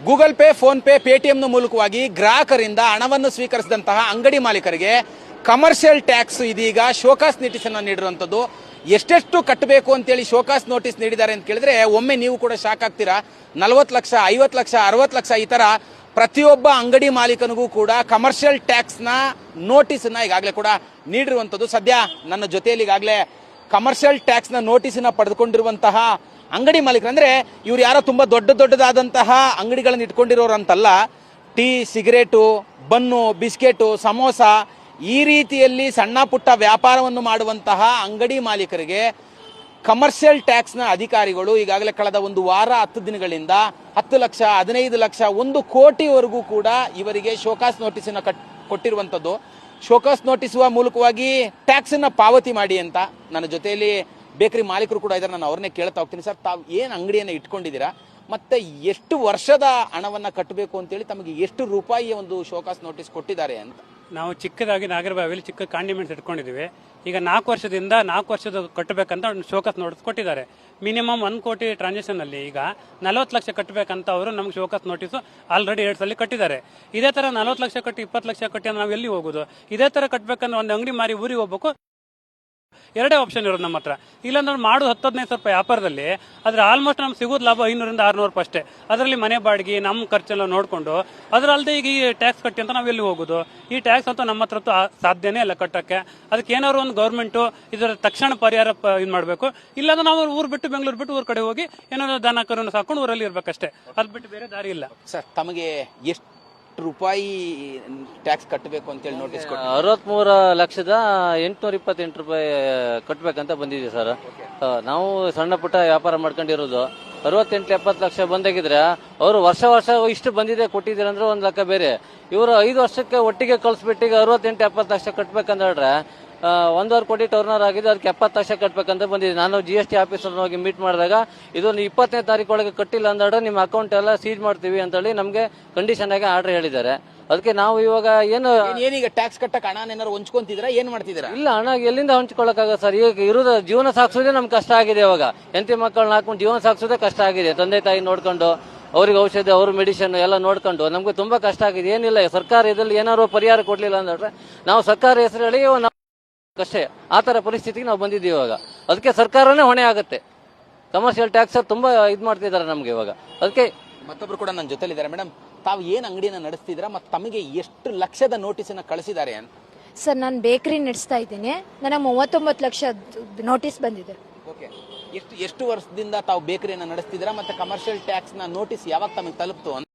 Google pay, phone pay, ಪೇಟಿಎಂನ ಮೂಲಕವಾಗಿ ಗ್ರಾಹಕರಿಂದ ಹಣವನ್ನು ಸ್ವೀಕರಿಸಿದಂತಹ ಅಂಗಡಿ ಮಾಲೀಕರಿಗೆ ಕಮರ್ಷಿಯಲ್ ಟ್ಯಾಕ್ಸ್ ಇದೀಗ ಶೋಕಾಸ್ ನೋಟಿಸ್ ಅನ್ನು ನೀಡಿರುವಂತದ್ದು. ಎಷ್ಟೆಷ್ಟು ಕಟ್ಟಬೇಕು ಅಂತೇಳಿ ಶೋಕಾಸ್ ನೋಟಿಸ್ ನೀಡಿದ್ದಾರೆ ಅಂತ ಕೇಳಿದ್ರೆ ಒಮ್ಮೆ ನೀವು ಕೂಡ ಶಾಕ್ ಆಗ್ತೀರಾ. 40 ಲಕ್ಷ, 50 ಲಕ್ಷ, 60 ಲಕ್ಷ ಈ ತರ ಪ್ರತಿಯೊಬ್ಬ ಅಂಗಡಿ ಮಾಲೀಕನಿಗೂ ಕೂಡ ಕಮರ್ಷಿಯಲ್ ಟ್ಯಾಕ್ಸ್ ನ ನೋಟಿಸ್ ಅನ್ನ ಈಗಾಗಲೇ ಕೂಡ ನೀಡಿರುವಂತದ್ದು. ಸದ್ಯ ನನ್ನ ಜೊತೆಯಲ್ಲಿ ಈಗಾಗಲೇ ಕಮರ್ಷಿಯಲ್ ಟ್ಯಾಕ್ಸ್ ನ ನೋಟಿಸ್ ಪಡೆದುಕೊಂಡಿರುವಂತಹ ಅಂಗಡಿ ಮಾಲೀಕರು, ಅಂದ್ರೆ ಇವ್ರು ಯಾರೋ ತುಂಬಾ ದೊಡ್ಡದಾದಂತಹ ಅಂಗಡಿಗಳನ್ನು ಇಟ್ಕೊಂಡಿರೋರು ಅಂತಲ್ಲ. Tea, cigarette, bun, biscuit, samosa ಈ ರೀತಿಯಲ್ಲಿ ಸಣ್ಣ ಪುಟ್ಟ ವ್ಯಾಪಾರವನ್ನು ಮಾಡುವಂತಹ ಅಂಗಡಿ ಮಾಲೀಕರಿಗೆ ಕಮರ್ಷಿಯಲ್ ಟ್ಯಾಕ್ಸ್ ನ ಅಧಿಕಾರಿಗಳು ಈಗಾಗಲೇ ಕಳೆದ ಒಂದು ವಾರ 10 ದಿನಗಳಿಂದ 10 ಲಕ್ಷ, 15 ಲಕ್ಷ, 1 ಕೋಟಿವರೆಗೂ ಕೂಡ ಇವರಿಗೆ ಶೋಕಾಸ್ ನೋಟಿಸ್ ಕೊಟ್ಟಿರುವಂತದ್ದು. ಶೋಕಾಸ್ ನೋಟಿಸ್ ಮೂಲಕವಾಗಿ ಟ್ಯಾಕ್ಸ್ ಅನ್ನ ಪಾವತಿ ಮಾಡಿ ಅಂತ. ನನ್ನ ಜೊತೆಯಲ್ಲಿ ಬೇಕರಿ ಮಾಲೀಕರು ಕೂಡ ಇದ್ದಾರೆ, ನಾನು ಅವ್ರನ್ನೇ ಕೇಳ್ತಾ ಹೋಗ್ತೀನಿ. ಸರ್, ತಾವು ಏನು ಅಂಗಡಿಯನ್ನು ಇಟ್ಕೊಂಡಿದ್ದೀರಾ ಮತ್ತೆ ಎಷ್ಟು ವರ್ಷದ ಹಣವನ್ನ ಕಟ್ಟಬೇಕು ಅಂತೇಳಿ ತಮಗೆ ಎಷ್ಟು ರೂಪಾಯಿಯ ಒಂದು ಶೋಕಾಸ್ ನೋಟಿಸ್ ಕೊಟ್ಟಿದ್ದಾರೆ ಅಂತ? ನಾವು ಚಿಕ್ಕದಾಗಿ ನಾಗರಬಾವಿಯಲ್ಲಿ ಚಿಕ್ಕ ಕಾಂಡಿಮೆಂಟ್ಸ್ ಇಟ್ಕೊಂಡಿದ್ದೀವಿ. ಈಗ 4 ವರ್ಷದಿಂದ 4 ವರ್ಷದ ಕಟ್ಟಬೇಕಂತ ಒಂದು ಶೋಕಾಸ್ ನೋಟಿಸ್ ಕೊಟ್ಟಿದ್ದಾರೆ. ಮಿನಿಮಮ್ 1 ಕೋಟಿ ಟ್ರಾನ್ಸಾಕ್ಷನ್ ಅಲ್ಲಿ ಈಗ 40 ಲಕ್ಷ ಕಟ್ಟಬೇಕಂತ ಅವರು ನಮ್ಗೆ ಶೋಕಾಸ್ ನೋಟಿಸ್ ಆಲ್ರೆಡಿ 2 ಸಲ ಕಟ್ಟಿದ್ದಾರೆ. ಇದೇ ತರ 40 ಲಕ್ಷ ಕಟ್ಟಿ 20 ಲಕ್ಷ ಕಟ್ಟಿ ನಾವು ಎಲ್ಲಿ ಹೋಗೋದು? ಇದೇ ತರ ಕಟ್ಟಬೇಕಂದ್ರೆ ಒಂದು ಅಂಗಡಿ ಮಾರಿ ಊರಿಗೆ ಹೋಗ್ಬೇಕು. ಎರಡೇ ಆಪ್ಷನ್ ಇರೋದು ನಮ್ಮ ಹತ್ರ. ಇಲ್ಲಾಂದ್ರೆ ಮಾಡೋದು 10-15 ಸಾವಿರ ರೂಪಾಯಿ ವ್ಯಾಪಾರದಲ್ಲಿ ಅದ್ರ ಆಲ್ಮೋಸ್ಟ್ ನಮ್ಗೆ ಸಿಗೋದು ಲಾಭ 500 600 ರೂಪಾಯಿ ಅಷ್ಟೇ. ಅದರಲ್ಲಿ ಮನೆ ಬಾಡಿಗೆ ನಮ್ಮ ಖರ್ಚೆಲ್ಲ ನೋಡ್ಕೊಂಡು ಅದರಲ್ಲದೆ ಈಗ ಈ ಟ್ಯಾಕ್ಸ್ ಕಟ್ಟಿ ಅಂತ ನಾವ್ ಎಲ್ಲಿ ಹೋಗುದು? ಈ ಟ್ಯಾಕ್ಸ್ ಅಂತೂ ನಮ್ಮ ಹತ್ರ ಸಾಧ್ಯನೇ ಇಲ್ಲ ಕಟ್ಟಕ್ಕೆ. ಅದಕ್ಕೆ ಏನಾದ್ರು ಒಂದು ಗೌರ್ಮೆಂಟ್ ಇದರ ತಕ್ಷಣ ಪರಿಹಾರ ಇದು ಮಾಡಬೇಕು. ಇಲ್ಲಾಂದ್ರೆ ನಾವು ಊರ್ ಬಿಟ್ಟು ಬೆಂಗಳೂರು ಬಿಟ್ಟು ಊರ್ ಕಡೆ ಹೋಗಿ ಏನಾದ್ರು ದನ ಕರುನ ಸಾಕೊಂಡು ಊರಲ್ಲಿ ಇರ್ಬೇಕಷ್ಟೇ. ಅದ್ ಬಿಟ್ಟು ಬೇರೆ ದಾರಿ ಇಲ್ಲ. ಸರ್, ತಮಗೆ ಎಷ್ಟು ರೂಪಾಯಿ ಟ್ಯಾಕ್ಸ್ ಕಟ್ಟಬೇಕು ಅಂತೇಳಿ ನೋಟಿಸ್? 63,828 ರೂಪಾಯಿ ಕಟ್ಟಬೇಕಂತ ಬಂದಿದೆ ಸರ್. ನಾವು ಸಣ್ಣ ಪುಟ್ಟ ವ್ಯಾಪಾರ ಮಾಡ್ಕೊಂಡಿರೋದು 68-70 ಲಕ್ಷ ಬಂದಾಗಿದ್ರೆ ಅವರು ವರ್ಷ ಇಷ್ಟು ಬಂದಿದೆ ಕೊಟ್ಟಿದ್ದೀರ ಅಂದ್ರೆ 1 ಲಕ್ಷ ಬೇರೆ. ಇವರು 5 ವರ್ಷಕ್ಕೆ ಒಟ್ಟಿಗೆ ಕಳ್ಸಿಬಿಟ್ಟಿಗೆ 68-70 ಲಕ್ಷ ಕಟ್ಬೇಕಂದ್ರೆ 1.5 ಕೋಟಿ ಟರ್ನರ್ ಆಗಿದೆ. ಅದಕ್ಕೆ 70 ಲಕ್ಷ ಕಟ್ಬೇಕಂತ ಬಂದಿದೆ. ನಾನು GST ಆಫೀಸರ್ ಹೋಗಿ ಮೀಟ್ ಮಾಡಿದಾಗ ಇದೊಂದು 20ನೇ ತಾರೀಕು ಒಳಗೆ ಕಟ್ಟಿಲ್ಲ ಅಂದ್ರೆ ನಿಮ್ಮ ಅಕೌಂಟ್ ಎಲ್ಲ ಸೀಜ್ ಮಾಡ್ತೀವಿ ಅಂತೇಳಿ ನಮ್ಗೆ ಕಂಡೀಷನ್ ಆಗಿ ಆರ್ಡರ್ ಹೇಳಿದ್ದಾರೆ. ಅದಕ್ಕೆ ನಾವು ಇವಾಗ ಏನೀಗ ಟ್ಯಾಕ್ಸ್ ಕಟ್ಟಕ್ಕೆ ಹಣ ಏನಾದ್ರು ಹಂಚ್ಕೊಂತಿದ್ದೀರಾ, ಏನ್ ಮಾಡ್ತಿದ್ದೀರಾ? ಇಲ್ಲ, ಹಣ ಎಲ್ಲಿಂದ ಹಂಚ್ಕೊಳ್ಳಕ್ಕಾಗ ಸರ್? ಈಗ ಇರೋದು ಜೀವನ ಸಾಗಿಸೋದೇ ನಮ್ಗೆ ಕಷ್ಟ ಆಗಿದೆ. ಇವಾಗ ಹೆಂಡತಿ ಮಕ್ಕಳನ್ನ ಹಾಕೊಂಡು ಜೀವನ ಸಾಗಿಸೋದೇ ಕಷ್ಟ ಆಗಿದೆ. ತಂದೆ ತಾಯಿ ನೋಡ್ಕೊಂಡು ಅವ್ರಿಗೆ ಔಷಧಿ, ಅವ್ರ ಮೆಡಿಸಿನ್ ಎಲ್ಲ ನೋಡ್ಕೊಂಡು ನಮ್ಗೆ ತುಂಬಾ ಕಷ್ಟ ಆಗಿದೆ. ಏನಿಲ್ಲ, ಸರ್ಕಾರ ಇದ್ರಲ್ಲಿ ಏನಾದ್ರು ಪರಿಹಾರ ಕೊಡ್ಲಿಲ್ಲ ಅಂದ್ರೆ ನಾವು ಸರ್ಕಾರ ಹೆಸರು ಹೇಳಿ ಅಷ್ಟೇ ಆ ತರ ಪರಿಸ್ಥಿತಿಗೆ ನಾವು ಬಂದಿದ್ದೀವಿ ಇವಾಗ. ಅದಕ್ಕೆ ಸರ್ಕಾರನೇ ಹೊಣೆ ಆಗುತ್ತೆ. ಕಮರ್ಷಿಯಲ್ ಟ್ಯಾಕ್ಸ್ ತುಂಬಾ ಇದ್ ಮಾಡ್ತಿದ್ದಾರೆ ನಮ್ಗೆ ಇವಾಗ. ಅದಕ್ಕೆ ಮತ್ತೊಬ್ರು ಕೂಡ ನನ್ನ ಜೊತೆಲಿದ್ದಾರೆ. ಮೇಡಮ್, ತಾವು ಏನ್ ಅಂಗಡಿಯನ್ನ ನಡೆಸ್ತಿದ್ದೀರಾ ಮತ್ತೆ ತಮಗೆ ಎಷ್ಟು ಲಕ್ಷದ ನೋಟಿಸ್ ಅನ್ನ ಕಳಿಸಿದ್ದಾರೆ ಅಂತ? ಸರ್, ನಾನು ಬೇಕರಿ ನಡೆಸ್ತಾ ಇದ್ದೀನಿ. ನನಗೆ 39 ಲಕ್ಷ ನೋಟಿಸ್ ಬಂದಿದೆ. ಓಕೆ, ಎಷ್ಟು ವರ್ಷದಿಂದ ತಾವು ಬೇಕರಿಯನ್ನ ನಡೆಸ್ತಿದ್ದೀರಾ ಮತ್ತೆ ಕಮರ್ಷಿಯಲ್ ಟ್ಯಾಕ್ಸ್ ನ ನೋಟಿಸ್ ಯಾವಾಗ ತಮಗೆ ತಲುಪ್ತು ಅಂತ?